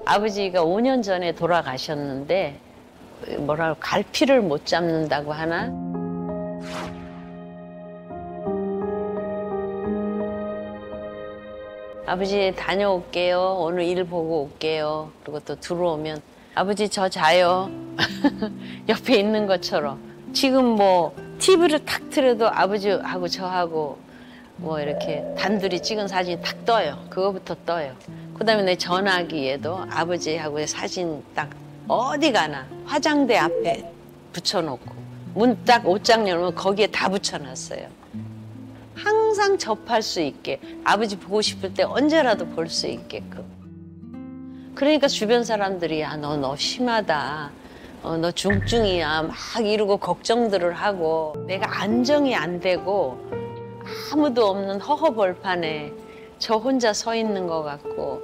아버지가 5년 전에 돌아가셨는데 뭐랄까 갈피를 못 잡는다고 하나? 아버지 다녀올게요. 오늘 일 보고 올게요. 그리고 또 들어오면 아버지 저 자요. 옆에 있는 것처럼. 지금 뭐 TV를 탁 틀어도 아버지하고 저하고 뭐 이렇게 단둘이 찍은 사진이 탁 떠요. 그거부터 떠요. 그다음에 내 전화기에도 아버지하고의 사진 딱 어디 가나 화장대 앞에 붙여놓고 문 딱 옷장 열면 거기에 다 붙여놨어요. 항상 접할 수 있게 아버지 보고 싶을 때 언제라도 볼 수 있게끔. 그러니까 주변 사람들이 야, 너 심하다. 너 중증이야. 막 이러고 걱정들을 하고 내가 안정이 안 되고 아무도 없는 허허벌판에 저 혼자 서 있는 것 같고.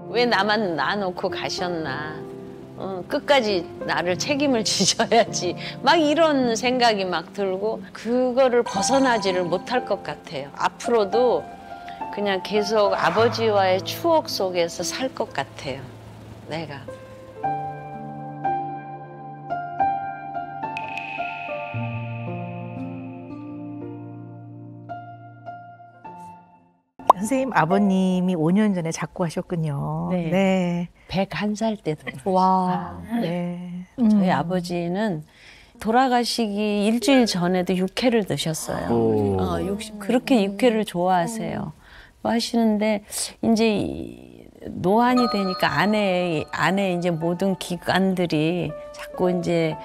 왜 나만 놔놓고 가셨나. 끝까지 나를 책임을 지셔야지. 막 이런 생각이 막 들고 그거를 벗어나지를 못할 것 같아요. 앞으로도 그냥 계속 아버지와의 추억 속에서 살 것 같아요. 내가. 선생님 아버님이 5년 전에 작고하셨군요. 네. 네. 101살 때 돌아가셨어요. 와. 네. 저희 아버지는 돌아가시기 일주일 전에도 육회를 드셨어요. 그렇게 육회를 좋아하세요. 하시는데 이제 노안이 되니까 안에 이제 모든 기관들이 자꾸 이제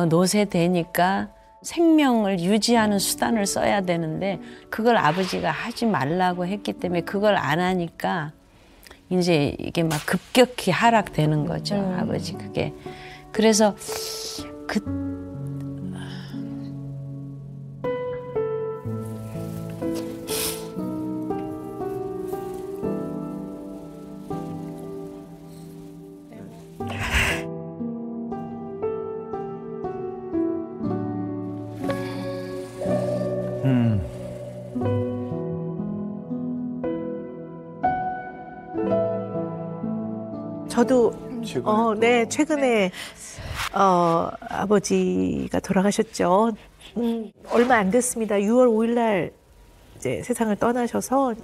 노쇠되니까 생명을 유지하는 수단을 써야 되는데 그걸 아버지가 하지 말라고 했기 때문에 그걸 안 하니까 이제 이게 막 급격히 하락되는 거죠. 아버지 그게. 그래서 저도 네, 최근에 아버지가 돌아가셨죠. 얼마 안 됐습니다. 6월 5일 날 이제 세상을 떠나셔서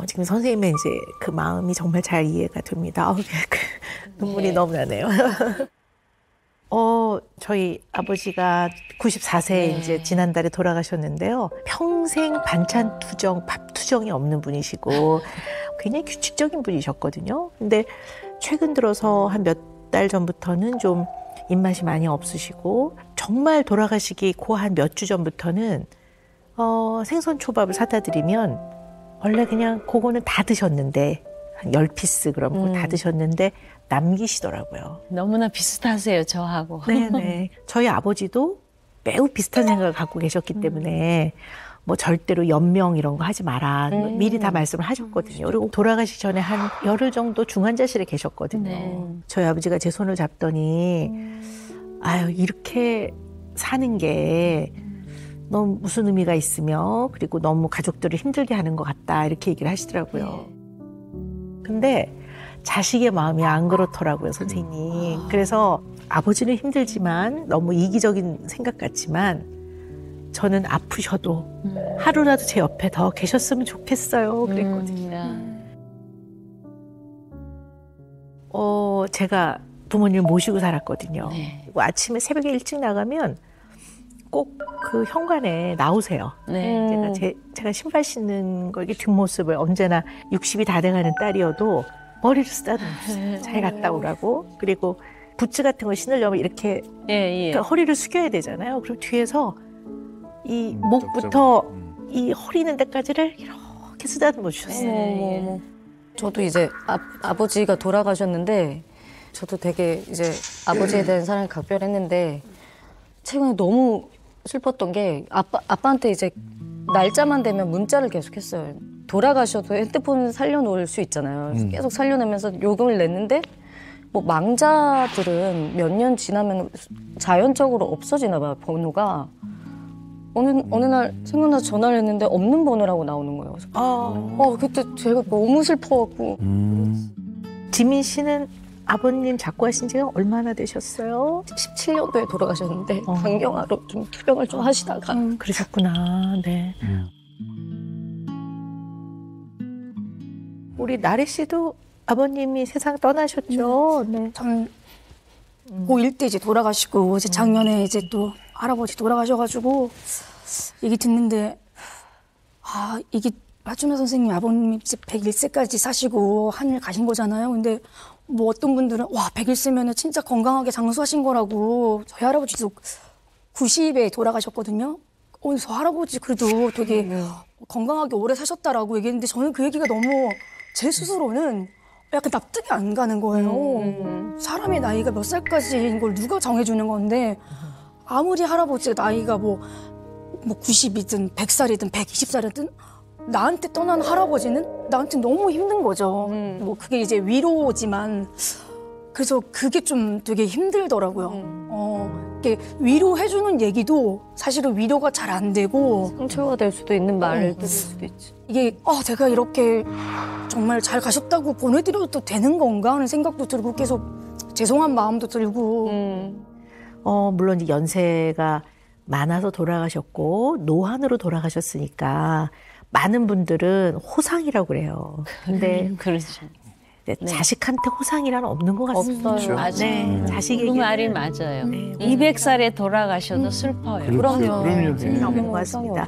지금 선생님의 이제 그 마음이 정말 잘 이해가 됩니다. 눈물이 너무 나네요. 저희 아버지가 94세 이제 지난달에 돌아가셨는데요. 평생 반찬 투정, 밥 투정이 없는 분이시고 굉장히 규칙적인 분이셨거든요. 근데 최근 들어서 한 몇 달 전부터는 좀 입맛이 많이 없으시고 정말 돌아가시기 그 한 몇 주 전부터는 생선 초밥을 사다 드리면 원래 그냥 그거는 다 드셨는데 한 10피스 그럼 그거 다 드셨는데 남기시더라고요. 너무나 비슷하세요, 저하고. 네네. 저희 아버지도 매우 비슷한 생각을 갖고 계셨기 때문에 뭐 절대로 연명 이런 거 하지 마라. 미리 다 말씀을 하셨거든요. 그리고 돌아가시기 전에 한 열흘 정도 중환자실에 계셨거든요. 네. 저희 아버지가 제 손을 잡더니 아유 이렇게 사는 게 너무 무슨 의미가 있으며 그리고 너무 가족들을 힘들게 하는 것 같다 이렇게 얘기를 하시더라고요. 근데 자식의 마음이 안 그렇더라고요, 선생님. 그래서 아버지는 힘들지만 너무 이기적인 생각 같지만 저는 아프셔도 하루라도 제 옆에 더 계셨으면 좋겠어요. 그랬거든요. 제가 부모님을 모시고 살았거든요. 네. 그리고 아침에 새벽에 일찍 나가면 꼭 그 현관에 나오세요. 네. 제가 신발 신는 거, 뒷모습을 언제나 60이 다 돼가는 딸이어도 머리를 쓰다듬어주세요. 잘 갔다 오라고. 그리고 부츠 같은 거 신으려면 이렇게 그러니까 허리를 숙여야 되잖아요. 그리고 뒤에서 이 목부터 이 허리 있는 데까지를 이렇게 쓰다듬어 주셨어요. 저도 이제 아버지가 돌아가셨는데 저도 되게 이제 아버지에 대한 사랑이 각별했는데 최근에 너무 슬펐던 게 아빠한테 이제 날짜만 되면 문자를 계속했어요. 돌아가셔도 핸드폰 살려놓을 수 있잖아요. 계속 살려내면서 요금을 냈는데 뭐 망자들은 몇 년 지나면 자연적으로 없어지나 봐요, 번호가. 어느 날 생각나서 전화를 했는데 없는 번호라고 나오는 거예요. 그래서 그때 제가 너무 슬퍼갖고. 지민 씨는 아버님 작고하신 지가 얼마나 되셨어요? 17년도에 돌아가셨는데 강경화로 좀 투병을 좀 하시다가 그러셨구나. 네. 우리 나래 씨도 아버님이 세상 떠나셨죠. 네. 전 고1 때 이제 돌아가시고 이제 작년에 이제 또 할아버지 돌아가셔가지고 얘기 듣는데 이게 하춘화 선생님 아버님이 이제 101세까지 사시고 하늘 가신 거잖아요. 근데 뭐 어떤 분들은 101세면은 진짜 건강하게 장수하신 거라고. 저희 할아버지도 90에 돌아가셨거든요. 저 할아버지 그래도 되게 건강하게 오래 사셨다라고 얘기했는데 저는 그 얘기가 너무 제 스스로는 약간 납득이 안 가는 거예요. 사람의 나이가 몇 살까지인 걸 누가 정해주는 건데 아무리 할아버지가 나이가 뭐 90이든 100살이든 120살이든 나한테 떠난 할아버지는 나한테 너무 힘든 거죠. 뭐 그게 이제 위로지만 그래서 그게 좀 되게 힘들더라고요. 이렇게 위로해주는 얘기도 사실은 위로가 잘 안 되고 상처가 될 수도 있는 말을 들을 수도 있지. 이게 제가 이렇게 정말 잘 가셨다고 보내드려도 되는 건가 하는 생각도 들고 계속 죄송한 마음도 들고. 물론 이제 연세가 많아서 돌아가셨고 노안으로 돌아가셨으니까 많은 분들은 호상이라고 그래요. 근데 그렇죠. 자식한테 호상이란 없는 것 같습니다. 없어요. 맞아요. 네, 자식에게 그 말이 맞아요. 네, 200살에 돌아가셔도 슬퍼요. 그럼요. 네. 없는 것 같습니다.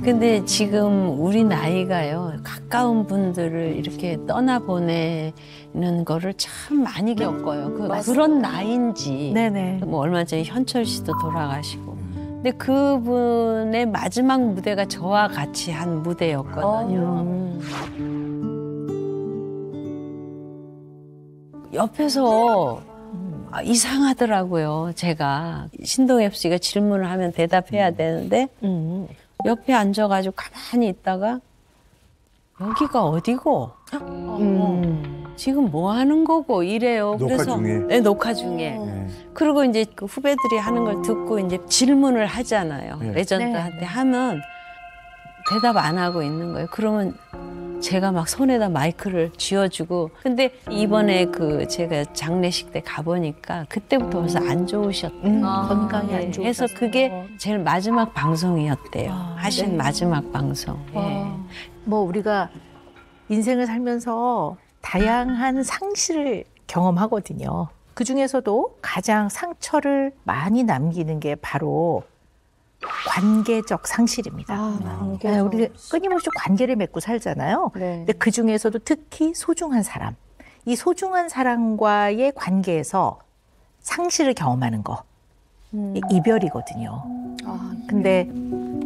근데 지금 우리 나이가요, 가까운 분들을 이렇게 떠나보내는 거를 참 많이 겪어요. 그런 나이인지. 네네. 뭐 얼마 전에 현철 씨도 돌아가시고. 근데 그분의 마지막 무대가 저와 같이 한 무대였거든요. 옆에서 이상하더라고요. 제가 신동엽 씨가 질문을 하면 대답해야 되는데 옆에 앉아가지고 가만히 있다가 여기가 어디고 지금 뭐 하는 거고 이래요. 녹화 그래서 중에? 네, 녹화 중에. 그리고 이제 그 후배들이 하는 걸 듣고 이제 질문을 하잖아요. 네. 레전드한테 하면 대답 안 하고 있는 거예요. 그러면 제가 막 손에다 마이크를 쥐어주고. 근데 이번에 제가 장례식 때 가보니까 그때부터 벌써 안 좋으셨대요. 건강이 안 좋으셔서. 그래서 그게 제일 마지막 방송이었대요. 하신 네. 마지막 방송. 예. 뭐 우리가 인생을 살면서 다양한 상실을 경험하거든요. 그 중에서도 가장 상처를 많이 남기는 게 바로 관계적 상실입니다. 네, 우리 끊임없이 관계를 맺고 살잖아요. 네. 근데 그 중에서도 특히 소중한 사람, 이 소중한 사람과의 관계에서 상실을 경험하는 거, 이별이거든요. 근데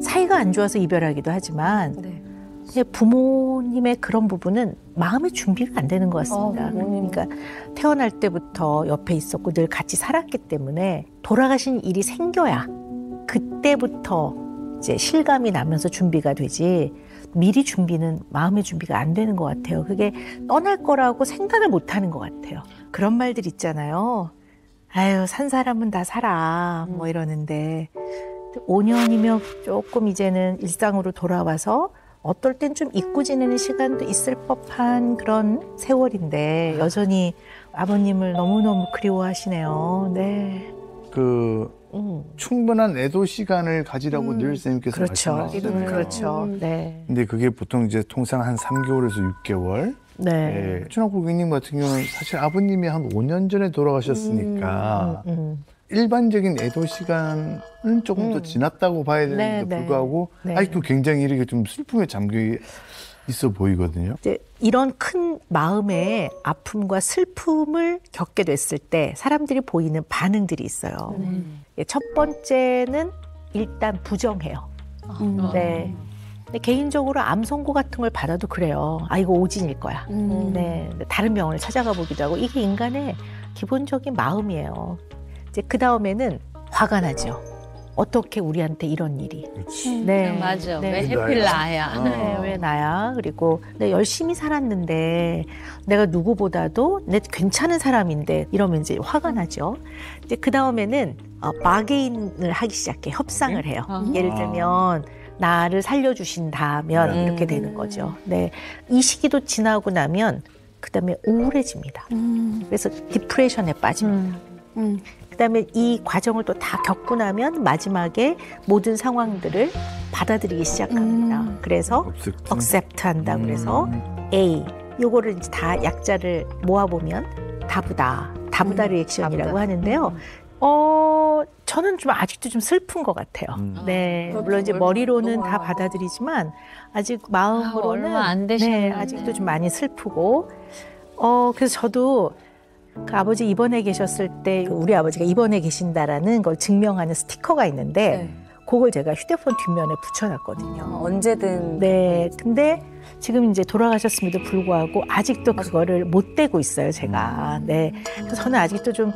사이가 안 좋아서 이별하기도 하지만 네. 부모님의 그런 부분은 마음의 준비가 안 되는 것 같습니다. 부모님. 그러니까 태어날 때부터 옆에 있었고 늘 같이 살았기 때문에 돌아가신 일이 생겨야 그때부터 이제 실감이 나면서 준비가 되지 미리 준비는 마음의 준비가 안 되는 것 같아요. 그게 떠날 거라고 생각을 못 하는 것 같아요. 그런 말들 있잖아요. 아유, 산 사람은 다 살아. 뭐 이러는데 5년이면 조금 이제는 일상으로 돌아와서 어떨 땐 좀 잊고 지내는 시간도 있을 법한 그런 세월인데 여전히 아버님을 너무너무 그리워하시네요. 네. 충분한 애도 시간을 가지라고 늘 선생님께서 그렇죠. 말씀하시잖아요. 그렇죠. 네. 근데 그게 보통 이제 통상 한 3개월에서 6개월. 네. 춘학 고객님 같은 경우는 사실 아버님이 한 5년 전에 돌아가셨으니까 일반적인 애도 시간은 조금 더 지났다고 봐야 되는데 네, 불구하고 네. 아직도 굉장히 이렇게 좀 슬픔에 잠겨 있어 보이거든요. 이제 이런 큰 마음의 아픔과 슬픔을 겪게 됐을 때 사람들이 보이는 반응들이 있어요. 첫 번째는 일단 부정해요. 네. 근데 개인적으로 암 선고 같은 걸 받아도 그래요. 아, 이거 오진일 거야. 네. 다른 병원을 찾아가 보기도 하고 이게 인간의 기본적인 마음이에요. 이제 그 다음에는 화가 나죠. 어떻게 우리한테 이런 일이. 그렇지. 네. 맞아. 네. 왜 하필 나야. 네, 왜 나야? 그리고 내가 열심히 살았는데 내가 누구보다도 내 괜찮은 사람인데 이러면 이제 화가 나죠. 이제 그 다음에는 바게인을 하기 시작해. 협상을 해요. 예를 들면 나를 살려주신다면 이렇게 되는 거죠. 네, 이 시기도 지나고 나면 그 다음에 우울해집니다. 그래서 디프레션에 빠집니다. 그 다음에 이 과정을 또 다 겪고 나면 마지막에 모든 상황들을 받아들이기 시작합니다. 그래서 accept 한다. 그래서 A. 요거를 이제 다 약자를 모아보면 다부다 리액션이라고 하는데요. 저는 좀 아직도 좀 슬픈 것 같아요. 네. 물론 이제 머리로는 다 받아들이지만 아직 마음으로는 얼마 안 되셨는데. 네, 아직도 좀 많이 슬프고. 그래서 저도 그 아버지 입원해 계셨을 때 우리 아버지가 입원해 계신다라는 걸 증명하는 스티커가 있는데 그걸 제가 휴대폰 뒷면에 붙여놨거든요. 언제든. 네. 근데 지금 이제 돌아가셨음에도 불구하고 아직도 그거를 못 떼고 있어요, 제가. 네. 그래서 저는 아직도 좀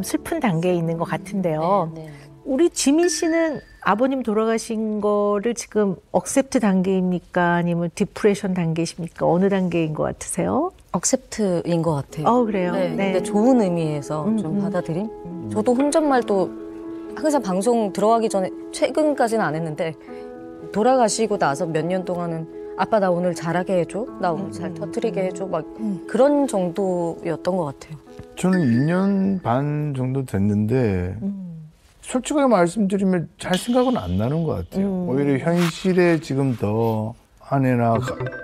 슬픈 단계에 있는 것 같은데요. 네. 우리 지민 씨는 아버님 돌아가신 거를 지금 억셉트 단계입니까? 아니면 디프레션 단계십니까? 어느 단계인 것 같으세요? 억셉트인 것 같아요. 그래요? 네, 근데 좋은 의미에서 좀 받아들임? 저도 혼잣말도 항상 방송 들어가기 전에 최근까지는 안 했는데 돌아가시고 나서 몇 년 동안은 아빠 나 오늘 잘하게 해줘? 나 오늘 잘 터뜨리게 해줘? 막 그런 정도였던 것 같아요. 저는 2년 반 정도 됐는데 솔직하게 말씀드리면 잘 생각은 안 나는 것 같아요. 오히려 현실에 지금 더 아내나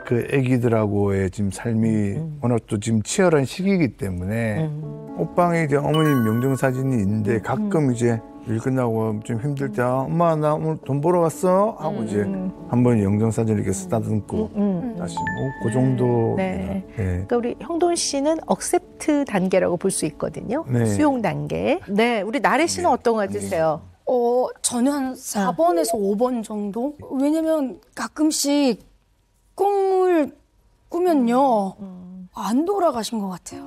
그 아기들하고의 지금 삶이 워낙 또 지금 치열한 시기이기 때문에 옷방에 이제 어머님 명정사진이 있는데 가끔 이제 일 끝나고 좀 힘들 때 엄마 나 오늘 돈 벌어 왔어? 하고 이제 한번 영정사진 이렇게 쓰다듬고 다시 뭐 그 정도. 네. 네. 그러니까 우리 형돈 씨는 억셉트 단계라고 볼 수 있거든요. 네. 수용 단계. 네, 우리 나래 씨는 어떤 거 같으세요? 저는 한 4번에서 5번 정도? 왜냐면 가끔씩 꿈을 꾸면요. 안 돌아가신 것 같아요.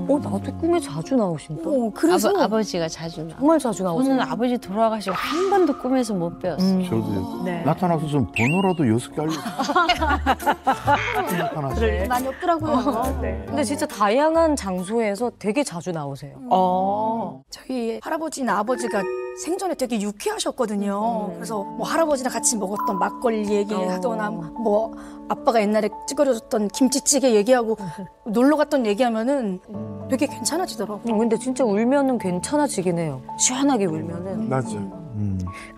나도 꿈에 자주 나오신다. 그래서 아버지가 자주 나. 정말 자주 나오세요. 저는 아버지 돌아가시고 한 번도 꿈에서 못 배웠어요. 저도 네. 나타나서 좀 번호라도 6개 알려주세요. 많이 없더라고요. 근데 진짜 다양한 장소에서 되게 자주 나오세요. 저희 할아버지나 아버지가 생전에 되게 유쾌하셨거든요. 그래서 뭐 할아버지랑 같이 먹었던 막걸리 얘기하거나 뭐 아빠가 옛날에 찌그러졌던 김치찌개 얘기하고 놀러 갔던 얘기하면은 되게 괜찮아지더라고요. 근데 진짜 울면은 괜찮아지긴 해요. 시원하게 울면은. 맞아.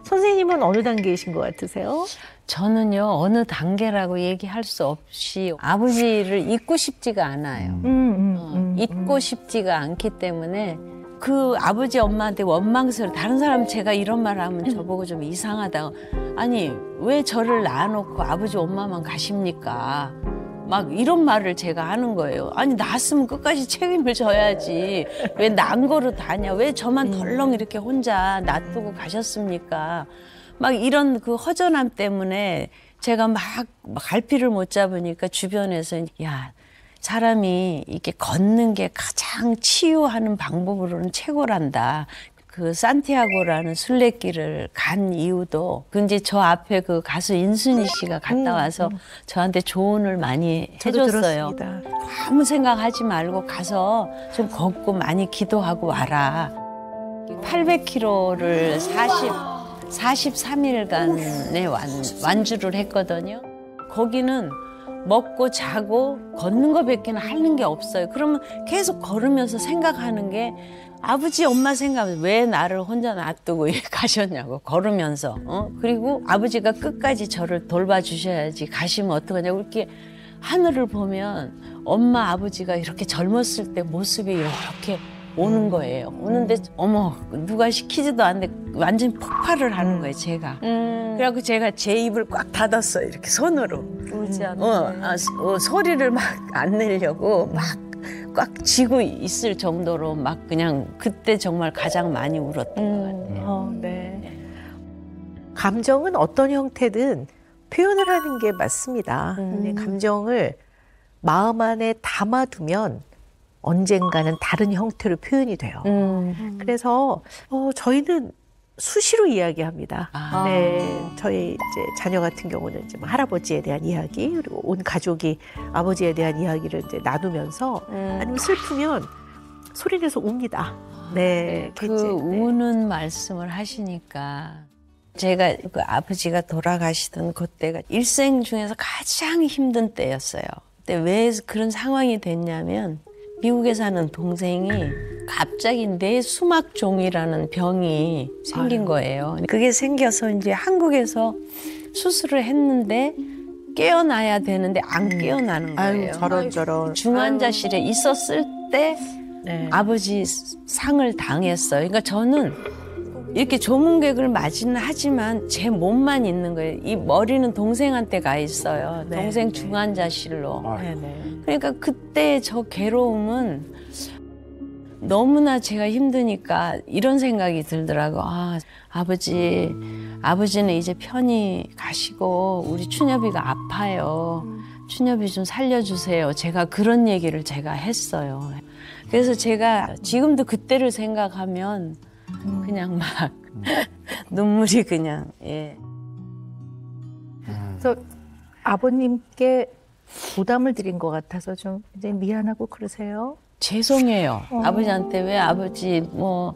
선생님은 어느 단계이신 것 같으세요? 저는요 어느 단계라고 얘기할 수 없이 아버지를 잊고 싶지가 않아요. 잊고 싶지가 않기 때문에 그 아버지 엄마한테 원망스러워. 다른 사람 제가 이런 말 하면 저보고 좀 이상하다고. 아니 왜 저를 낳아놓고 아버지 엄마만 가십니까? 막 이런 말을 제가 하는 거예요. 아니 낳았으면 끝까지 책임을 져야지. 왜 난 거로 다냐. 왜 저만 덜렁 이렇게 혼자 놔두고 가셨습니까? 막 이런 그 허전함 때문에 제가 막 갈피를 못 잡으니까 주변에서 야 사람이 이렇게 걷는 게 가장 치유하는 방법으로는 최고란다. 그 산티아고라는 순례길을 간 이유도 그 이제 저 앞에 그 가수 인순이 씨가 갔다 와서 저한테 조언을 많이 해줬어요. 들었습니다. 아무 생각하지 말고 가서 좀 걷고 많이 기도하고 와라. 800km를 43일간의 완주를 했거든요. 거기는 먹고 자고 걷는 거밖에는 하는 게 없어요. 그러면 계속 걸으면서 생각하는 게 아버지 엄마 생각하면서 왜 나를 혼자 놔두고 가셨냐고 걸으면서 그리고 아버지가 끝까지 저를 돌봐주셔야지 가시면 어떡하냐고 이렇게 하늘을 보면 엄마 아버지가 이렇게 젊었을 때 모습이 이렇게 오는 거예요. 오는데 어머 누가 시키지도 않는데 완전 폭발을 하는 거예요 제가. 그래갖고 제가 제 입을 꽉 닫았어요 이렇게 손으로. 울지 않아. 소리를 막 안 내려고 막 꽉 쥐고 있을 정도로 막 그냥 그때 정말 가장 많이 울었던 것 같아요. 네. 감정은 어떤 형태든 표현을 하는 게 맞습니다. 근데 감정을 마음 안에 담아두면 언젠가는 다른 형태로 표현이 돼요. 그래서 저희는 수시로 이야기합니다. 아. 네, 저희 이제 자녀 같은 경우는 이제 뭐 할아버지에 대한 이야기 그리고 온 가족이 아버지에 대한 이야기를 이제 나누면서 아니면 슬프면 소리내서 웁니다. 네, 그 이제, 네. 우는 말씀을 하시니까 제가 그 아버지가 돌아가시던 그때가 일생 중에서 가장 힘든 때였어요. 근데 왜 그런 상황이 됐냐면 미국에 사는 동생이 갑자기 뇌수막종이라는 병이 생긴 거예요. 그게 생겨서 이제 한국에서 수술을 했는데 깨어나야 되는데 안 깨어나는 거예요. 아유, 저런. 중환자실에 있었을 때 네. 아버지 상을 당했어요. 그러니까 저는 이렇게 조문객을 맞이는 하지만 제 몸만 있는 거예요. 이 머리는 동생한테 가 있어요. 네, 동생 네. 중환자실로. 네네. 그러니까 그때 저 괴로움은 너무나 제가 힘드니까 이런 생각이 들더라고. 아, 아버지는 이제 편히 가시고 우리 춘엽이가 아파요. 춘엽이 좀 살려주세요. 제가 그런 얘기를 제가 했어요. 그래서 제가 지금도 그때를 생각하면 그냥 막 눈물이 그냥 예. 그래서 아버님께 부담을 드린 것 같아서 좀 이제 미안하고 그러세요. 죄송해요. 아버지한테 왜 아버지 뭐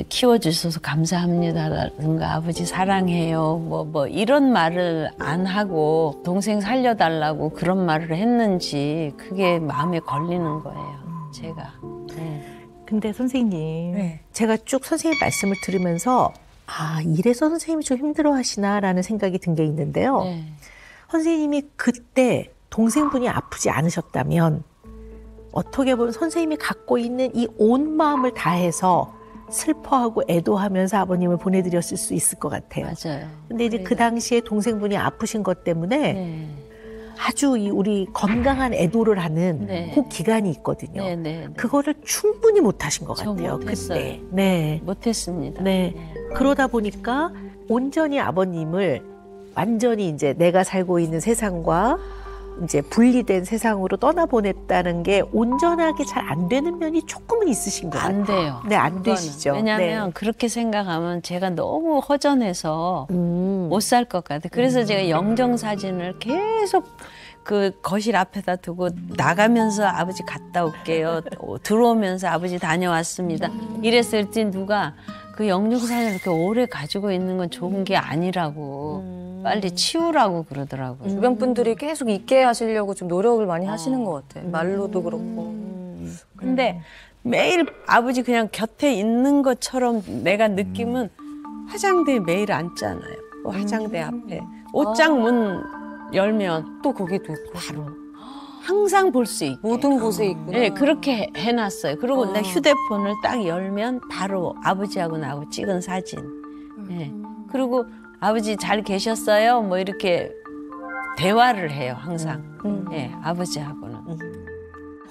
키워주셔서 감사합니다라든가 아버지 사랑해요 뭐 이런 말을 안 하고 동생 살려달라고 그런 말을 했는지 그게 마음에 걸리는 거예요. 제가. 네. 근데 선생님, 네. 제가 쭉 선생님 말씀을 들으면서 아, 이래서 선생님이 좀 힘들어하시나라는 생각이 든 게 있는데요. 네. 선생님이 그때 동생분이 아프지 않으셨다면 어떻게 보면 선생님이 갖고 있는 이 온 마음을 다해서 슬퍼하고 애도하면서 아버님을 보내드렸을 수 있을 것 같아요. 맞아요. 근데 이제 그 당시에 동생분이 아프신 것 때문에 네. 아주 이 우리 건강한 애도를 하는 네. 그 기간이 있거든요. 네, 네, 네. 그거를 충분히 못하신 것 저 같아요. 못했어요. 그때. 네. 못했습니다. 네. 그러다 보니까 온전히 아버님을 완전히 이제 내가 살고 있는 세상과 이제 분리된 세상으로 떠나보냈다는 게 온전하게 잘 안 되는 면이 조금은 있으신 것 같아요. 안 돼요. 네, 안 그거는. 되시죠. 왜냐하면 그렇게 생각하면 제가 너무 허전해서 못 살 것 같아요. 그래서 제가 영정 사진을 계속 그 거실 앞에다 두고 나가면서 아버지 갔다 올게요. 들어오면서 아버지 다녀왔습니다. 이랬을 때 누가 그 영정 사진을 이렇게 오래 가지고 있는 건 좋은 게 아니라고 빨리 치우라고 그러더라고요. 주변 분들이 계속 있게 하시려고 좀 노력을 많이 하시는 것 같아. 말로도 그렇고. 근데 매일 아버지 그냥 곁에 있는 것처럼 내가 느낌은 화장대에 매일 앉잖아요. 그 화장대 앞에. 옷장 문 열면 또 거기도 있고 바로. 항상 볼 수 있게. 모든 곳에 있구나. 네, 그렇게 해놨어요. 그리고 내 휴대폰을 딱 열면 바로 아버지하고 나하고 찍은 사진. 네. 그리고 아버지 잘 계셨어요? 뭐 이렇게 대화를 해요, 항상. 네, 아버지하고는.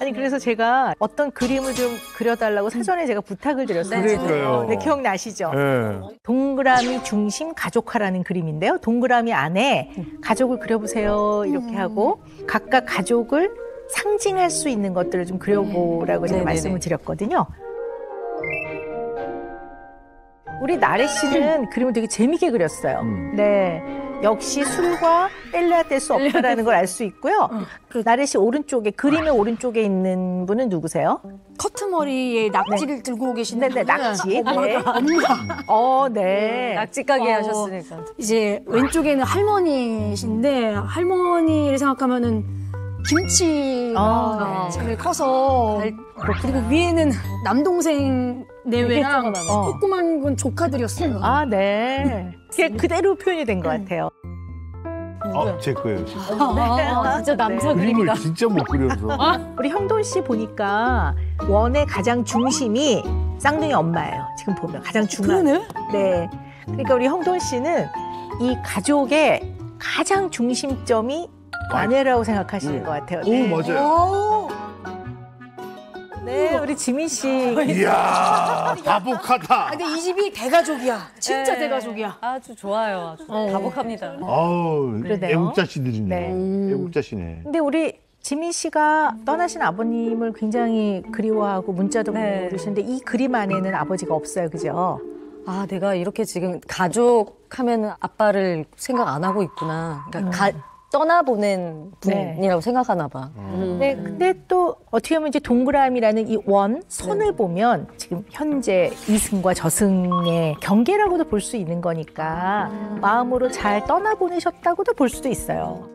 아니 그래서 제가 어떤 그림을 좀 그려달라고 사전에 제가 부탁을 드렸어요. 그러니까요. 네, 기억나시죠? 네. 동그라미 중심 가족화라는 그림인데요. 동그라미 안에 가족을 그려보세요 이렇게 하고 각각 가족을 상징할 수 있는 것들을 좀 그려보라고 제가 네네네. 말씀을 드렸거든요. 우리 나래 씨는 그림을 되게 재미있게 그렸어요. 네. 역시 술과 뗄래야 뗄 수 없다라는 걸 알 수 있고요. 그 나래 씨 오른쪽에, 그림의 오른쪽에 있는 분은 누구세요? 커트머리에 낙지를 들고 계시는 네네, 분은 낙지. 네. 엄마. 네. 낙지 가게 하셨으니까. 이제 왼쪽에는 할머니신데 할머니를 생각하면은 김치가 네. 잘 커서 그리고 위에는 남동생 내외랑 되게 조그만 건 조카들이었어요. 아, 네. 그게 그대로 표현이 된 것 같아요. 제 거예요. 진짜. 진짜 남자 그림을 그림이다. 진짜 못 그려서. 우리 형돈 씨 보니까 원의 가장 중심이 쌍둥이 엄마예요. 지금 보면 가장 중요한. 그러네. 네. 그러니까 우리 형돈 씨는 이 가족의 가장 중심점이 아내라고 생각하시는 것 같아요. 오, 맞아요. 네, 우리 지민 씨. 이야, 다복하다. 근데 이 집이 대가족이야. 진짜 대가족이야. 아주 좋아요. 아주 다복합니다. 아우, 그러네요. 애국자씨들이네. 네. 애국자씨네. 근데 우리 지민 씨가 떠나신 아버님을 굉장히 그리워하고 문자도 네. 보내주시는데 이 그림 안에는 아버지가 없어요, 그죠? 아, 내가 이렇게 지금 가족 하면은 아빠를 생각 안 하고 있구나. 그러니까 떠나보낸 네. 분이라고 생각하나 봐. 네, 근데 또 어떻게 보면 이제 동그라미라는 이 선을 보면 지금 현재 이승과 저승의 경계라고도 볼 수 있는 거니까 마음으로 잘 떠나보내셨다고도 볼 수도 있어요.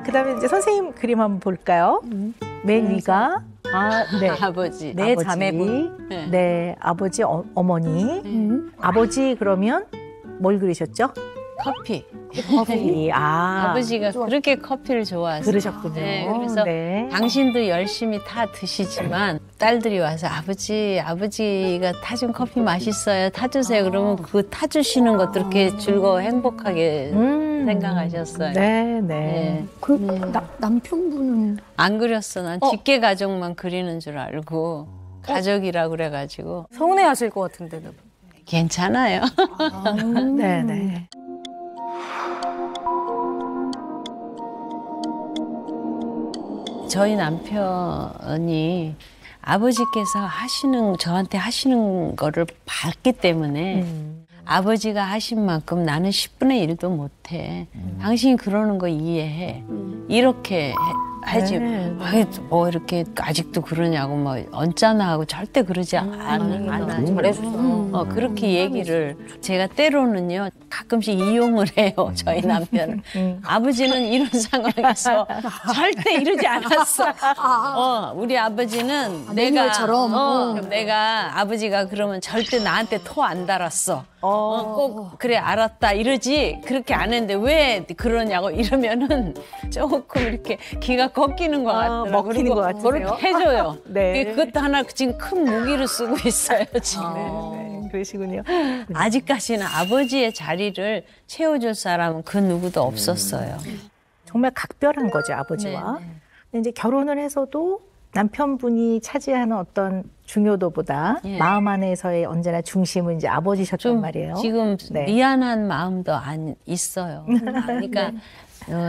그다음에 이제 선생님 그림 한번 볼까요? 맨 위가 네. 아버지. 내 아버지, 자매분. 네. 네, 아버지, 어머니. 아버지 그러면 뭘 그리셨죠? 커피. 커피. 아버지가 그렇게 커피를 좋아하세요. 그러셨군요. 네, 그래서 네. 당신도 열심히 타 드시지만 딸들이 와서 아버지가 타준 커피 맛있어요. 타주세요. 그러면 그 타주시는 것도 이렇게 즐거워 행복하게 생각하셨어요. 네, 네. 네. 남편분은 안 그렸어. 난 직계 가족만 그리는 줄 알고 가족이라 그래가지고 서운해 하실 것 같은데. 괜찮아요. 네, 네. 저희 남편이 아버지께서 저한테 하시는 거를 봤기 때문에 아버지가 하신 만큼 나는 10분의 1도 못해. 당신이 그러는 거 이해해. 이렇게 하지. 뭐 이렇게 아직도 그러냐고 뭐 언짢아 하고 절대 그러지 않아. 잘해주셔. 그렇게 얘기를 제가 때로는요 가끔씩 이용을 해요 저희 남편을. 아버지는 이런 상황에서 절대 이러지 않았어. 우리 아버지는 내가 아버지가 그러면 절대 나한테 토 안 달았어. 꼭 그래 알았다 이러지 그렇게 안 했는데 왜 그러냐고 이러면은 조금 이렇게 기가 꺾이는 것 같더라고요. 먹히는 것 같으세요? 그렇게 해줘요. 네. 그것도 하나 지금 큰 무기를 쓰고 있어요 지금. 네, 그러시군요. 아직까지는 아버지의 자리를 채워줄 사람은 그 누구도 없었어요. 정말 각별한 거죠, 아버지와. 근데 이제 결혼을 해서도 남편분이 차지하는 어떤 중요도보다 예. 마음 안에서의 언제나 중심은 이제 아버지셨단 좀 말이에요. 지금 네. 미안한 마음도 있어요. 그러니까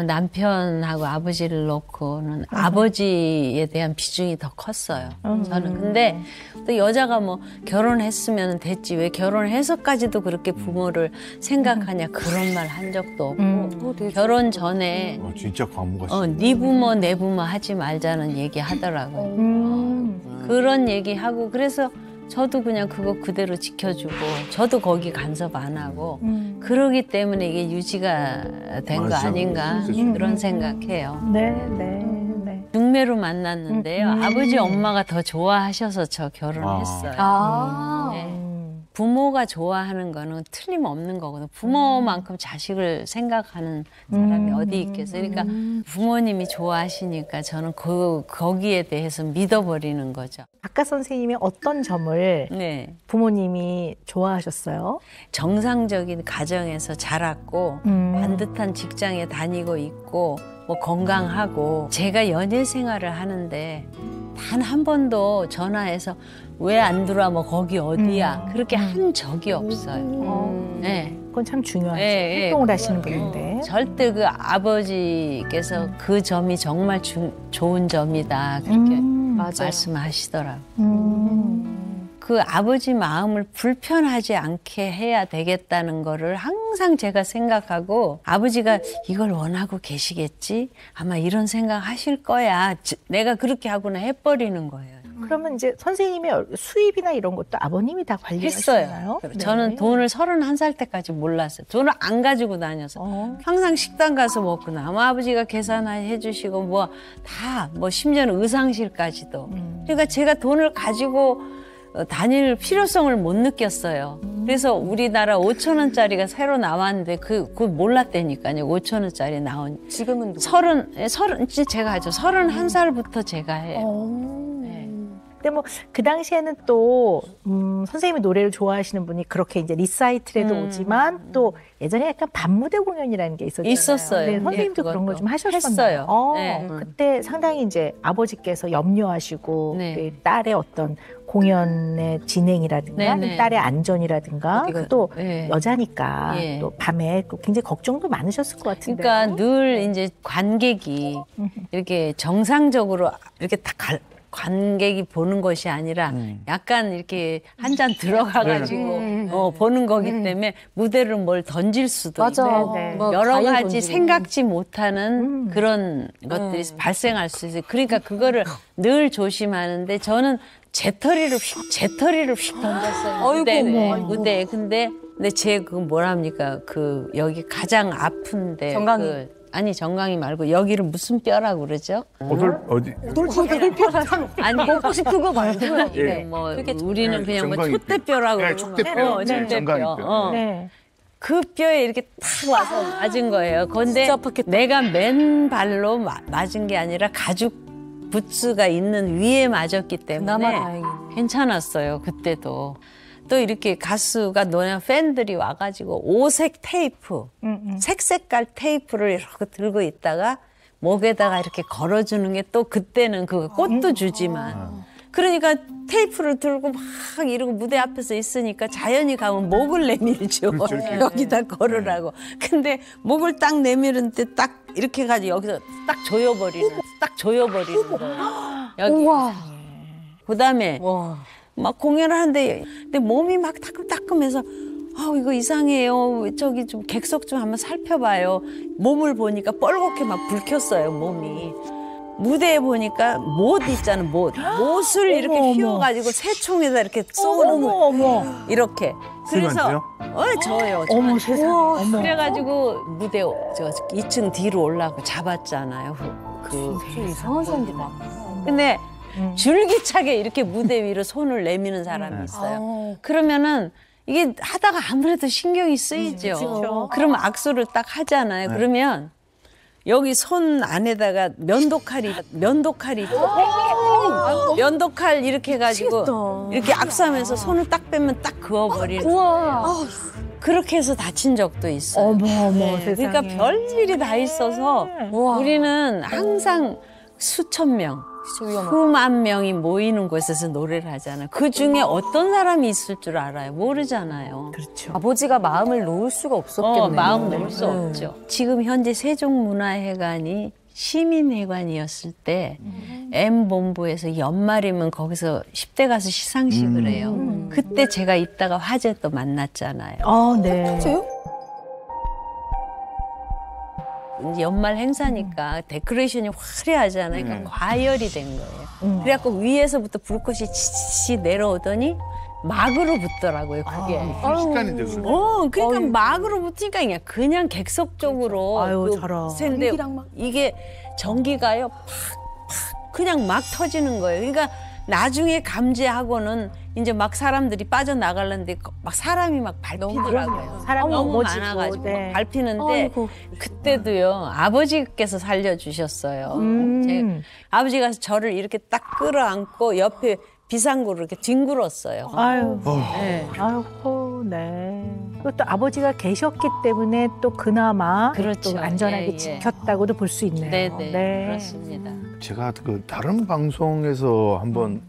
남편하고 아버지를 놓고는 아버지에 대한 비중이 더 컸어요. 저는 근데 또 여자가 뭐 결혼했으면 됐지 왜 결혼해서까지도 그렇게 부모를 생각하냐 그런 말 한 적도 없고 결혼 전에 진짜 과무가 네 부모 내 부모 하지 말자는 얘기 하더라고요. 그런 얘기 하고 그래서 저도 그냥 그거 그대로 지켜주고 저도 거기 간섭 안 하고 그러기 때문에 이게 유지가 된 거 맞아. 아닌가 그런 생각해요. 네, 네, 네. 중매로 만났는데요. 아버지 엄마가 더 좋아하셔서 저 결혼했어요. 네. 부모가 좋아하는 거는 틀림없는 거거든요. 부모만큼 자식을 생각하는 사람이 어디 있겠어요. 그러니까 부모님이 좋아하시니까 저는 거기에 대해서 믿어버리는 거죠. 아까 선생님이 어떤 점을 네. 부모님이 좋아하셨어요? 정상적인 가정에서 자랐고 반듯한 직장에 다니고 있고 뭐 건강하고 제가 연애 생활을 하는데 단 한 번도 전화해서 왜 안 들어와 뭐 거기 어디야 그렇게 한 적이 없어요. 네. 그건 참 중요하죠. 예, 활동을 하시는 분인데. 절대 그 아버지께서 그 점이 정말 좋은 점이다 그렇게 말씀하시더라고요. 그 아버지 마음을 불편하지 않게 해야 되겠다는 거를 항상 제가 생각하고 아버지가 이걸 원하고 계시겠지? 아마 이런 생각 하실 거야. 내가 그렇게 하고는 해버리는 거예요. 그러면 이제 선생님의 수입이나 이런 것도 아버님이 다 관리하시나요? 했어요. 저는 돈을 31살 때까지 몰랐어요. 돈을 안 가지고 다녀서 항상 식당 가서 먹고 나면 아버지가 계산해 주시고 뭐 다 뭐 심지어는 의상실까지도. 그러니까 제가 돈을 가지고 다닐 필요성을 못 느꼈어요. 그래서 우리나라 5천 원짜리가 새로 나왔는데 그걸 몰랐다니까요. 5천 원짜리 나온. 지금은 제가 하죠. 31살부터 제가 해요. 근데 뭐 그 당시에는 또 선생님이 노래를 좋아하시는 분이 그렇게 이제 리사이틀에도 오지만 또 예전에 약간 밤무대 공연이라는 게 있었잖아요. 있었어요. 네, 선생님도 예, 그런 거 좀 그것도. 하셨었나요? 했어요. 네. 그때 상당히 이제 아버지께서 염려하시고 네. 그 딸의 어떤 공연의 진행이라든가 네, 네. 딸의 안전이라든가 또 네. 여자니까 예. 또 밤에 또 굉장히 걱정도 많으셨을 것 같은데. 그러니까 늘 이제 관객이 이렇게 정상적으로 이렇게 다 관객이 보는 것이 아니라 약간 이렇게 한 잔 들어가가지고 보는 거기 때문에 무대를 뭘 던질 수도 맞아. 있고 네. 뭐 여러 과일 가지 던지고. 생각지 못하는 그런 것들이 발생할 수 있어요. 그러니까 그거를 늘 조심하는데 저는 재터리를 휙 던졌어요. 무대에. 근데 제 그 뭐랍니까 그 여기 가장 아픈데 정강이. 아니 정강이 말고 여기를 무슨 뼈라고 그러죠? 어디? 아니 먹고 싶은 거 말고요. 예. 뭐 우리는 그냥 뭐 정강이 뼈. 촛대뼈라고 네, 그러면 촛대뼈. 네, 정강이 촛대뼈. 뼈. 네. 그 뼈에 이렇게 탁 와서 맞은 거예요. 근데 진짜 아팠겠다. 내가 맨발로 맞은 게 아니라 가죽 부츠가 있는 위에 맞았기 그나마 때문에 다행이네. 괜찮았어요. 그때도. 또 이렇게 가수가 노래 팬들이 와가지고 오색 테이프, 색깔 테이프를 이렇게 들고 있다가 목에다가 이렇게 걸어주는 게 또 그때는 그 꽃도 주지만 그러니까 테이프를 들고 막 이러고 무대 앞에서 있으니까 자연히 가면 목을 내밀죠. 그렇죠, 이렇게. 여기다 걸으라고. 근데 목을 딱 내밀는데 딱 이렇게 가지고 여기서 딱 조여버리는 거예요. 여기. 그다음에 와. 막 공연을 하는데 근데 몸이 막 따끔따끔해서 이거 이상해요. 저기 좀 객석 좀 한번 살펴봐요. 몸을 보니까 뻘겋게 막 불켰어요, 몸이. 무대에 보니까 못 있잖아, 못을 이렇게 휘어가지고 새총에다 이렇게 쏘는 거예요. 이렇게. 그래서 저요. 어머 세상에. 어머. 그래가지고 무대 저 2층 뒤로 올라가고 잡았잖아요. 이상한 사람들 많아. 근데 줄기차게 이렇게 무대 위로 손을 내미는 사람이 있어요. 그러면은 이게 하다가 아무래도 신경이 쓰이죠. 그렇죠. 그러면 악수를 딱 하잖아요. 그러면 여기 손 안에다가 면도칼 이렇게 해가지고 이렇게 악수하면서 손을 딱 빼면 딱 그어버리는. 우와. 그렇게 해서 다친 적도 있어요. 어머 네, 세상에. 그러니까 별일이 다 있어서 우리는 항상 수천 명, 수만 명이 모이는 곳에서 노래를 하잖아요. 그 중에 어떤 사람이 있을 줄 알아요? 모르잖아요. 그렇죠. 아버지가 마음을 놓을 수가 없었겠네요. 마음 놓을 수 없죠. 지금 현재 세종문화회관이 시민회관이었을 때 M본부에서 연말이면 거기서 10대 가수 시상식을 해요. 그때 제가 이따가 화재 또 만났잖아요. 네. 이제 연말 행사니까 데코레이션이 화려하잖아요. 그러니까 과열이 된 거예요. 그래갖고 위에서부터 불꽃이 치치 내려오더니 막으로 붙더라고요, 그게. 순식간인데 그래. 그러니까 막으로 붙으니까 그냥 객석 쪽으로 아유, 저런. 샌데 전기랑 막. 이게 전기가요, 팍팍 그냥 막 터지는 거예요. 그러니까 나중에 감지하고는 이제 막 사람들이 빠져나가려는데 막 사람이 막 밟히더라고요. 사람이 너무 넘어지고, 많아가지고 네. 막 밟히는데 아이고. 그때도요 아버지께서 살려주셨어요. 아버지가 저를 이렇게 딱 끌어안고 옆에 비상구를 이렇게 뒹굴었어요. 아유. 네. 아이고, 네. 그것도 아버지가 계셨기 때문에 또 그나마 그렇죠. 또 안전하게 예, 예. 지켰다고도 볼 수 있네요. 네네 그렇습니다. 제가 그 다른 방송에서 한번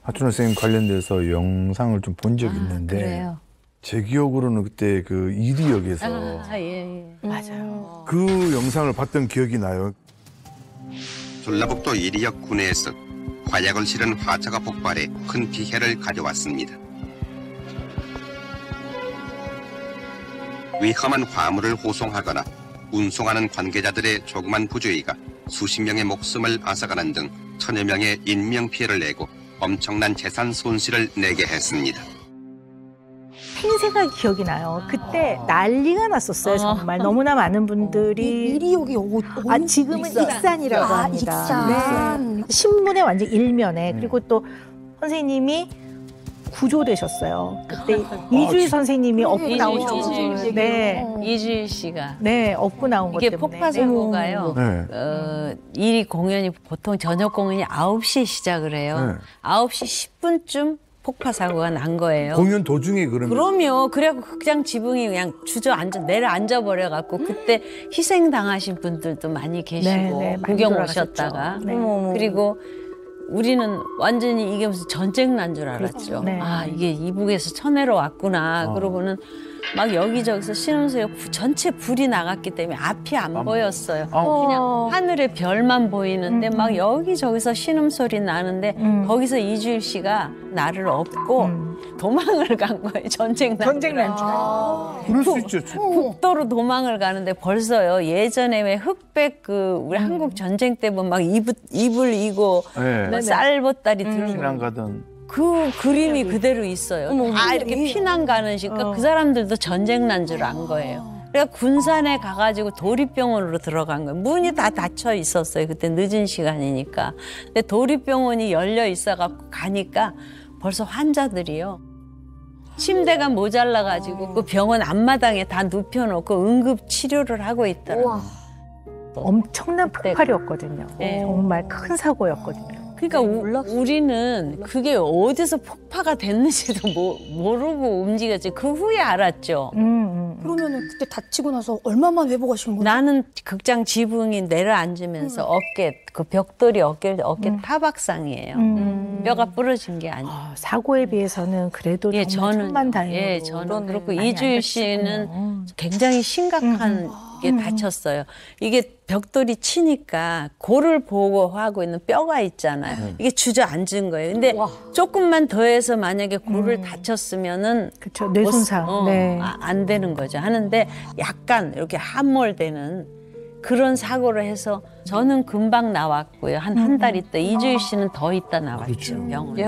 하춘호 선생님 관련돼서 영상을 좀 본 적이 있는데 그래요. 제 기억으로는 그때 그 이리역에서 예. 맞아요. 그 영상을 봤던 기억이 나요. 전라북도 이리역 군내에서 화약을 실은 화차가 폭발해 큰 피해를 가져왔습니다. 위험한 화물을 호송하거나 운송하는 관계자들의 조그만 부주의가 수십 명의 목숨을 앗아가는 등 천여 명의 인명피해를 내고 엄청난 재산 손실을 내게 했습니다. 팽세가 기억이 나요. 그때 난리가 났었어요. 정말 너무나 많은 분들이 일이 여기 지금은 익산이라고 합니다. 익산. 네. 신문에 완전 일면에 그리고 또 선생님이 구조되셨어요. 그때 이주희 선생님이 업고 나오셨어요. 네, 이주일 씨가 네, 업고 나온 것 이게 때문에. 폭파 사고가요. 네. 이 공연이 보통 저녁 공연이 9시에 시작을 해요. 네. 9시 10분쯤 폭파 사고가 난 거예요. 공연 도중에 그러면 그럼요. 그래갖고 극장 지붕이 그냥 내려앉아 버려갖고 그때 희생 당하신 분들도 많이 계시고 네, 많이 구경 돌아가셨죠. 오셨다가 네. 그리고 우리는 완전히 이게 무슨 전쟁 난 줄 알았죠. 네. 아 이게 이북에서 천해로 왔구나. 그러고는 막 여기저기서 신음소리가 전체 불이 나갔기 때문에 앞이 안 보였어요. 아, 그냥 하늘에 별만 보이는데 막 여기저기서 신음소리 나는데 거기서 이주일 씨가 나를 업고 도망을 간 거예요. 전쟁 난 줄. 그럴 수 있죠. 국도로 도망을 가는데 벌써요. 예전에 왜 흑백 우리 한국 전쟁 때 보면 막 이불 이고 네. 뭐 쌀보따리 들고 피난 가던. 그 그림이 그대로 있어요. 다 이렇게 피난 가는 식. 그러니까 그 사람들도 전쟁 난 줄 안 거예요. 그러니까 군산에 가가지고 도립병원으로 들어간 거예요. 문이 다 닫혀 있었어요. 그때 늦은 시간이니까. 근데 도립병원이 열려 있어갖고 가니까 벌써 환자들이요. 침대가 모자라가지고 그 병원 앞마당에 다 눕혀놓고 응급 치료를 하고 있더라고요. 엄청난 폭발이었거든요. 네. 정말 큰 사고였거든요. 그러니까 우리는 그게 어디서 폭파가 됐는지도 모르고 움직였지. 그 후에 알았죠. 그러면은 그때 다치고 나서 얼마만 회복하신 거예요? 나는 극장 지붕이 내려앉으면서 어깨 그 벽돌이 어깨 타박상이에요. 뼈가 부러진 게 아니에요. 사고에 비해서는 그래도 예, 정말 천만다행으로. 예, 저는 그렇고 많이 이주일 안 씨는 다쳤군요. 굉장히 심각한 게 다쳤어요. 이게 벽돌이 치니까 골을 보고 하고 있는 뼈가 있잖아요. 이게 주저앉은 거예요. 근데 조금만 더해서 만약에 골을 다쳤으면은 그렇죠. 뇌손상. 네. 안 되는 거죠. 하는데 약간 이렇게 함몰되는 그런 사고를 해서 저는 금방 나왔고요. 한 달 있다. 이주일 씨는 더 있다 나왔죠. 병원에.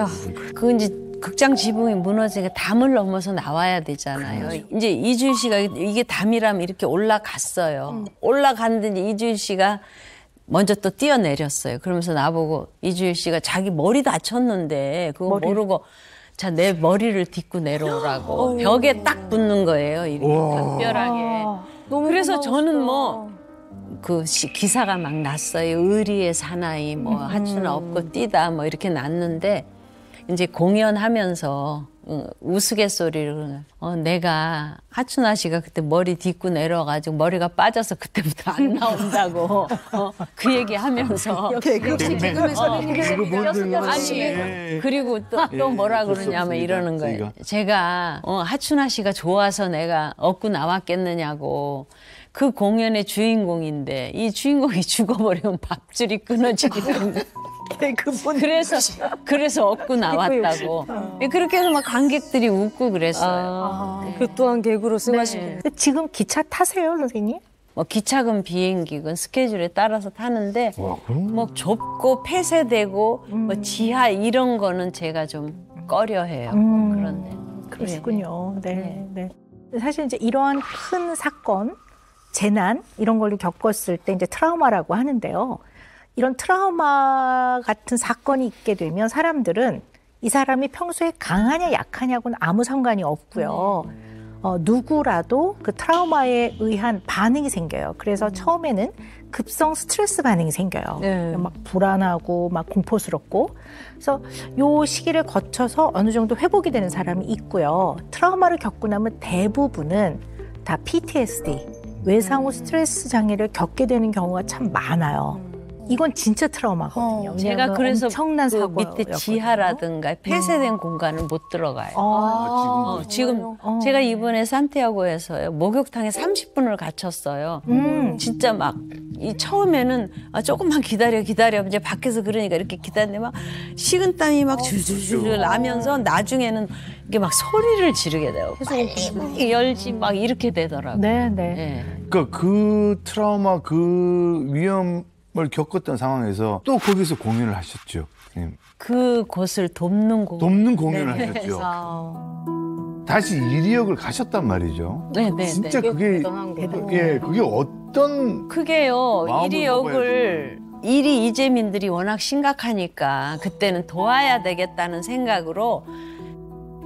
그 이제 극장 지붕이 무너지니까 담을 넘어서 나와야 되잖아요. 이제 이주일 씨가 이게 담이라면 이렇게 올라갔어요. 올라갔는데 이주일 씨가 먼저 또 뛰어내렸어요. 그러면서 나보고 이주일 씨가 자기 머리 다쳤는데 그거 모르고 자, 내 머리를 딛고 내려오라고 벽에 딱 붙는 거예요. 이렇게 각별하게. 그래서 저는 기사가 막 났어요. 의리의 사나이, 하춘아 업고 뛰다, 이렇게 났는데, 이제 공연하면서 우스갯소리를, 내가 하춘아 씨가 그때 머리 뒷고 내려가지고 머리가 빠져서 그때부터 안 나온다고, 그 얘기 하면서. 역시 개그맨 아니, 그리고 또 뭐라 그러냐면 이러는 거예요. 제가, 하춘아 씨가 좋아서 내가 업고 나왔겠느냐고. 그 공연의 주인공인데 이 주인공이 죽어버리면 밥줄이 끊어지기 때문에 그래서 얻고 나왔다고. 그렇게 해서 막 관객들이 웃고 그랬어요. 그 또한 개그로 승하신 게. 근데 지금 기차 타세요, 선생님? 기차건 비행기건 스케줄에 따라서 타는데 좁고 폐쇄되고 지하 이런 거는 제가 좀 꺼려해요. 그런데 그러시군요. 네. 사실 이제 이러한 큰 사건, 재난 이런 걸 겪었을 때 이제 트라우마라고 하는데요. 이런 트라우마 같은 사건이 있게 되면 사람들은 이 사람이 평소에 강하냐 약하냐고는 아무 상관이 없고요. 누구라도 그 트라우마에 의한 반응이 생겨요. 그래서 처음에는 급성 스트레스 반응이 생겨요. 네. 막 불안하고 막 공포스럽고. 그래서 요 시기를 거쳐서 어느 정도 회복이 되는 사람이 있고요. 트라우마를 겪고 나면 대부분은 다 PTSD, 외상후 스트레스 장애를 겪게 되는 경우가 참 많아요. 이건 진짜 트라우마거든요. 제가 그래서 엄청난 그 사고였거든요. 밑에 지하라든가 폐쇄된 공간을 못 들어가요. 지금 제가 이번에 산티아고에서요 목욕탕에 30분을 갇혔어요. 진짜 막 처음에는 조금만 기다려 이제 밖에서 그러니까 이렇게 기다리는데 막 식은땀이 막 줄줄줄 나면서 나중에는 이게 막 소리를 지르게 돼요. 빨리 열지 막 이렇게 되더라고요. 네. 그러니까 그 트라우마, 그 위험을 겪었던 상황에서 또 거기서 공연을 하셨죠. 그 곳을 돕는 공연을 하셨죠. 다시 이리역을 가셨단 말이죠. 네네. 진짜 그게 어떤 그게요. 마음을 이리역을 일이 이재민들이 워낙 심각하니까 그때는 도와야 되겠다는 생각으로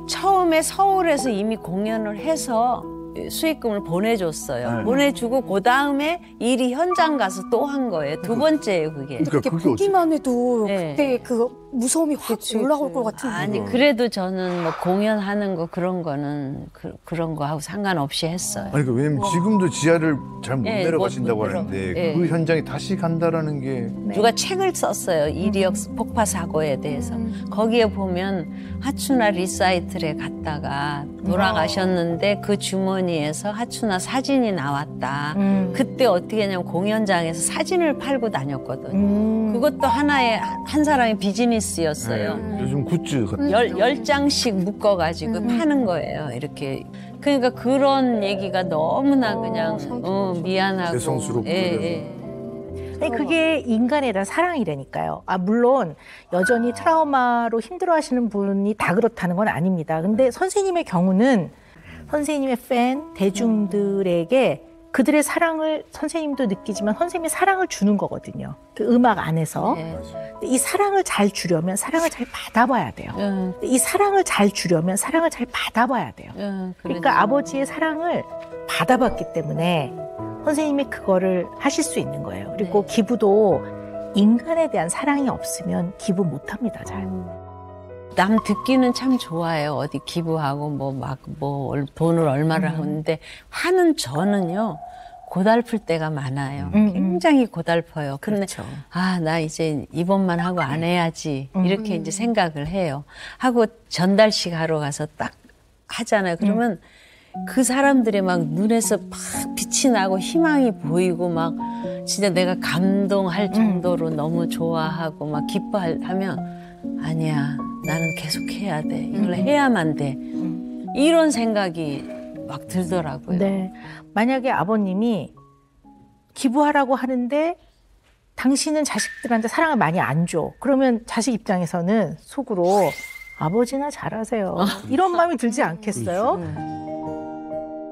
처음에 서울에서 이미 공연을 해서 수익금을 보내줬어요. 네. 보내주고 그 다음에 일이 현장 가서 또 한 거예요. 두 번째예요, 그게. 근데 그게 그게 보기만 해도 네. 그때 그 무서움이 확 올라올 것 같은. 아니 그래도 저는 뭐 공연하는 거 그런 거는 그런 거 하고 상관없이 했어요. 아니 그 왜냐면 지금도 지하를 잘 못 예, 내려가신다고 못 하는데 예. 그 현장에 다시 간다라는 게 누가 책을 썼어요. 이리역 폭파 사고에 대해서. 거기에 보면 하추나 리사이틀에 갔다가 돌아가셨는데 그 주머니에서 하추나 사진이 나왔다. 그때 어떻게 했냐면 공연장에서 사진을 팔고 다녔거든요. 그것도 하나의 한 사람의 비즈니스였어요. 요즘 굿즈 같은 10장씩 묶어가지고 파는 거예요. 이렇게. 그러니까 그런 얘기가 너무나 그냥 미안하고. 죄송스럽고 근데 그게 인간에 대한 사랑이라니까요. 물론 여전히 트라우마로 힘들어하시는 분이 다 그렇다는 건 아닙니다. 근데 선생님의 경우는 선생님의 팬, 대중들에게 그들의 사랑을 선생님도 느끼지만 선생님이 사랑을 주는 거거든요. 그 음악 안에서. 네. 이 사랑을 잘 주려면 사랑을 잘 받아봐야 돼요. 이 사랑을 잘 주려면 사랑을 잘 받아봐야 돼요. 그러니까 아버지의 사랑을 받아봤기 때문에 선생님이 그거를 하실 수 있는 거예요. 그리고 기부도 인간에 대한 사랑이 없으면 기부 못 합니다, 잘. 남 듣기는 참 좋아해요. 어디 기부하고 돈을 얼마를 하는데 하는 저는요 고달플 때가 많아요. 굉장히 고달퍼요. 근데 그렇죠. 나 이제 이번만 하고 안 해야지 이렇게 이제 생각을 해요. 하고 전달식 하러 가서 딱 하잖아요. 그러면 그 사람들의 막 눈에서 막 빛이 나고 희망이 보이고 막 진짜 내가 감동할 정도로 너무 좋아하고 막 기뻐하면 아니야. 나는 계속 해야 돼. 이걸 해야만 돼. 이런 생각이 막 들더라고요. 네. 만약에 아버님이 기부하라고 하는데 당신은 자식들한테 사랑을 많이 안 줘. 그러면 자식 입장에서는 속으로 아버지나 잘하세요. 이런 마음이 들지 않겠어요?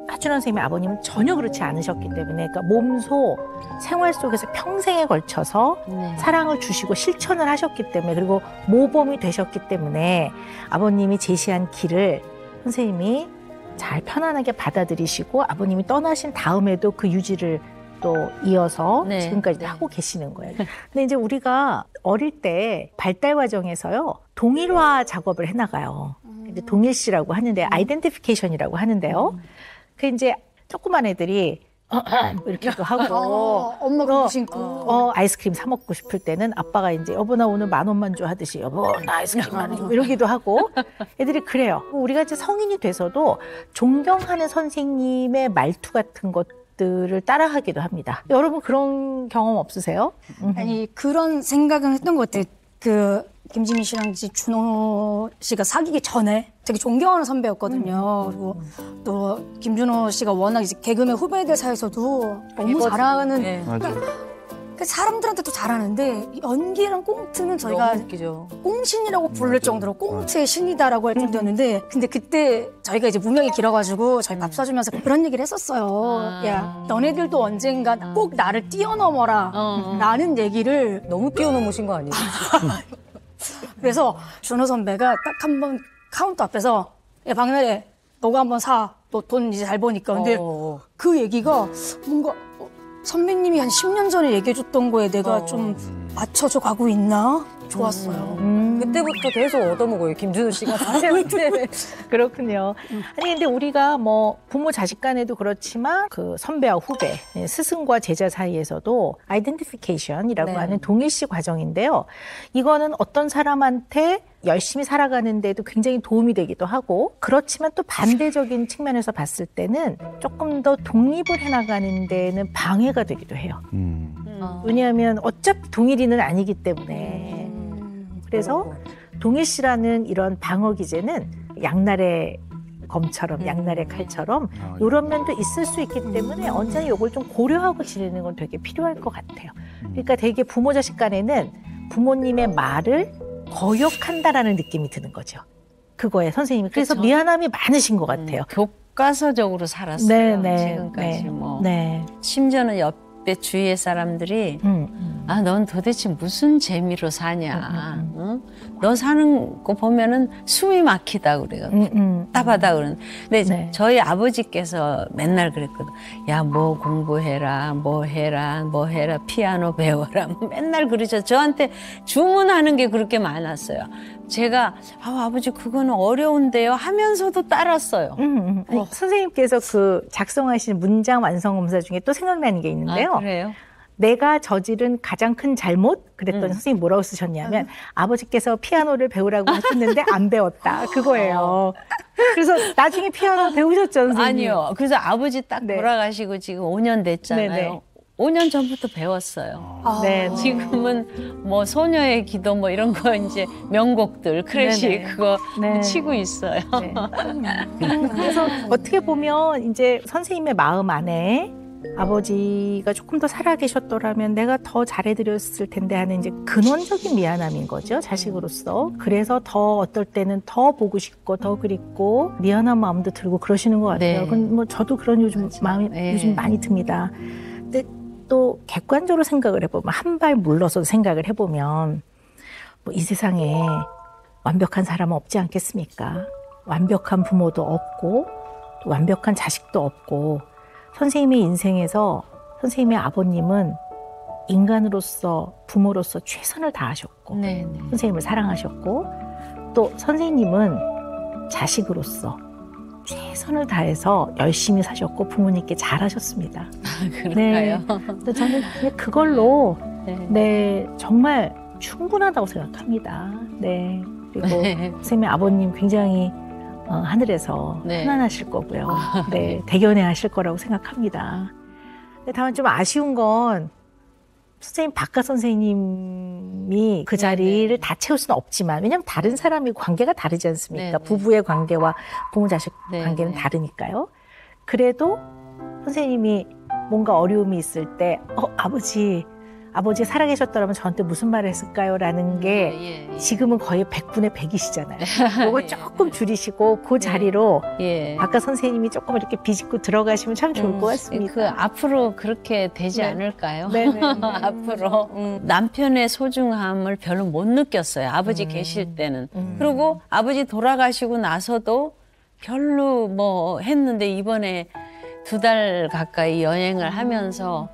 하춘원 선생님의 아버님은 전혀 그렇지 않으셨기 때문에 그러니까 몸소 생활 속에서 평생에 걸쳐서 사랑을 주시고 실천을 하셨기 때문에 그리고 모범이 되셨기 때문에 아버님이 제시한 길을 선생님이 잘 편안하게 받아들이시고 아버님이 떠나신 다음에도 그 유지를 또 이어서 지금까지 하고 계시는 거예요. 근데 이제 우리가 어릴 때 발달 과정에서요 동일화 작업을 해나가요. 이제 동일시라고 하는데 아이덴티피케이션이라고 하는데요. 그 이제 조그만 애들이 이렇게도 하고 엄마가 신고 아이스크림 사 먹고 싶을 때는 아빠가 이제 여보 나 오늘 10,000원만 줘 하듯이 여보 나 아이스크림 만 원 줘 이러기도 하고 애들이 그래요. 우리가 이제 성인이 돼서도 존경하는 선생님의 말투 같은 것들을 따라하기도 합니다. 여러분 그런 경험 없으세요? 아니 그런 생각은 했던 것 같아요. 그 김지민 씨랑 이제 준호 씨가 사귀기 전에 되게 존경하는 선배였거든요. 그리고 또 김준호 씨가 워낙 이제 개그맨 후배들 사이에서도 너무 잘하는 그 사람들한테도 잘하는데 연기랑 꽁트는 저희가 꽁신이라고 부를 정도로 꽁트의 신이다라고 할 정도였는데 근데 그때 저희가 이제 무명이 길어가지고 저희 밥 사주면서 그런 얘기를 했었어요. 야 너네들도 언젠가 꼭 나를 뛰어넘어라 라는 얘기를 너무 뛰어넘으신 거 아니에요? 그래서 준호 선배가 딱 한 번 카운터 앞에서 야 박나래 너가 한번 사. 너 돈 이제 잘 버니까. 근데 그 얘기가 뭔가 선배님이 한 10년 전에 얘기해줬던 거에 내가 좀 맞춰져 가고 있나? 좋았어요. 그때부터 계속 얻어먹어요. 김준호 씨가 저한테. 그렇군요. 아니 근데 우리가 뭐 부모 자식 간에도 그렇지만 그 선배와 후배, 스승과 제자 사이에서도 아이덴티피케이션이라고 하는 동일시 과정인데요. 이거는 어떤 사람한테 열심히 살아가는데도 굉장히 도움이 되기도 하고 그렇지만 또 반대적인 측면에서 봤을 때는 조금 더 독립을 해나가는 데는 방해가 되기도 해요. 왜냐하면 어차피 동일이는 아니기 때문에 그래서 동일시라는 이런 방어 기제는 양날의 검처럼 양날의 칼처럼 이런 면도 있을 수 있기 때문에 언제나 이걸 좀 고려하고 지내는 건 되게 필요할 것 같아요. 그러니까 되게 부모 자식 간에는 부모님의 말을 거역한다라는 느낌이 드는 거죠. 그거에 선생님이 그래서 그쵸? 미안함이 많으신 것 같아요. 교과서적으로 살았어요. 지금까지 뭐. 심지어는 옆에 주위의 사람들이 아, 넌 도대체 무슨 재미로 사냐? 응? 너 사는 거 보면은 숨이 막히다 그래요. 답답하다 그러는. 근데 네. 저희 아버지께서 맨날 그랬거든. 야, 뭐 공부해라, 뭐 해라, 뭐 해라, 피아노 배워라. 맨날 그러셔. 저한테 주문하는 게 그렇게 많았어요. 제가 아버지 그거는 어려운데요 하면서도 따랐어요. 아니, 선생님께서 그 작성하신 문장 완성 검사 중에 또 생각나는 게 있는데요. 아, 그래요? 내가 저지른 가장 큰 잘못? 그랬더니 선생님 뭐라고 쓰셨냐면 아버지께서 피아노를 배우라고 하셨는데 안 배웠다. 그거예요. 그래서 나중에 피아노 배우셨죠, 선생님? 아니요. 그래서 아버지 딱 네. 돌아가시고 지금 5년 됐잖아요. 네네. 5년 전부터 배웠어요. 네. 지금은 뭐 소녀의 기도 뭐 이런 거 이제 명곡들 크래식 네네. 그거 네. 치고 있어요. 네. 그래서 어떻게 보면 이제 선생님의 마음 안에 아버지가 조금 더 살아계셨더라면 내가 더 잘해드렸을 텐데 하는 이제 근원적인 미안함인 거죠, 자식으로서. 그래서 더 어떨 때는 더 보고 싶고 더 그립고 미안한 마음도 들고 그러시는 것 같아요. 네. 그건 뭐 저도 그런 요즘 마음이 네. 요즘 많이 듭니다. 근데 또 객관적으로 생각을 해보면 한 발 물러서 생각을 해보면 뭐 이 세상에 완벽한 사람은 없지 않겠습니까? 완벽한 부모도 없고 또 완벽한 자식도 없고 선생님의 인생에서 선생님의 아버님은 인간으로서 부모로서 최선을 다하셨고 네, 네. 선생님을 사랑하셨고 또 선생님은 자식으로서 최선을 다해서 열심히 사셨고 부모님께 잘하셨습니다. 그럴까요? 근데 저는 그냥 그걸로 네. 네 정말 충분하다고 생각합니다. 네 그리고 선생님의 아버님 굉장히 하늘에서 네. 편안하실 거고요. 네, 대견해 하실 거라고 생각합니다. 근데 다만 좀 아쉬운 건 선생님, 박가 선생님이 그 자리를 다 채울 수는 없지만, 왜냐하면 다른 사람이 관계가 다르지 않습니까? 네네. 부부의 관계와 부모 자식 네네. 관계는 다르니까요. 그래도 선생님이 뭔가 어려움이 있을 때, 아버지 살아계셨더라면 저한테 무슨 말을 했을까요? 라는 게 예, 예. 지금은 거의 100분의 100이시잖아요. 그걸 조금 줄이시고 그 자리로 예. 아까 선생님이 조금 이렇게 비집고 들어가시면 참 좋을 것 같습니다. 그 앞으로 그렇게 되지 네. 않을까요? 네네. 앞으로 남편의 소중함을 별로 못 느꼈어요. 아버지 계실 때는. 그리고 아버지 돌아가시고 나서도 별로 뭐 했는데 이번에 2달 가까이 여행을 하면서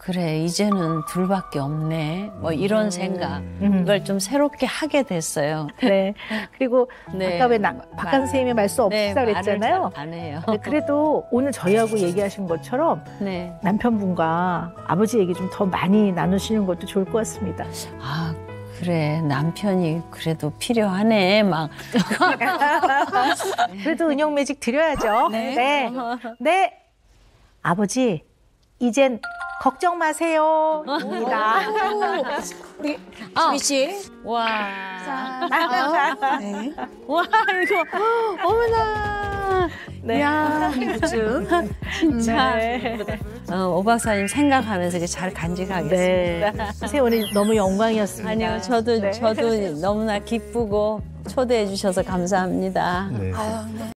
그래 이제는 둘밖에 없네 뭐 이런 생각을 좀 새롭게 하게 됐어요. 네. 그리고 네. 아까 왜 박가 선생님의 말씀 없으시다고 그랬잖아요. 말을 잘 안 해요. 네, 그래도 오늘 저희하고 얘기하신 것처럼 네. 남편분과 아버지 얘기 좀 더 많이 나누시는 것도 좋을 것 같습니다. 아 그래 남편이 그래도 필요하네 막. 그래도 은영 매직 드려야죠. 네. 네. 네. 아버지, 이젠 걱정 마세요. 입니다. 우리 수미 씨. 와. 네. 와 이거 어머나. 네. 야 진짜. 네. 오 박사님 생각하면서 이렇게 잘 간직하겠습니다. 네. 선생님 오늘 너무 영광이었습니다. 아니요 저도 네. 너무나 기쁘고 초대해 주셔서 감사합니다. 네. 아유, 네.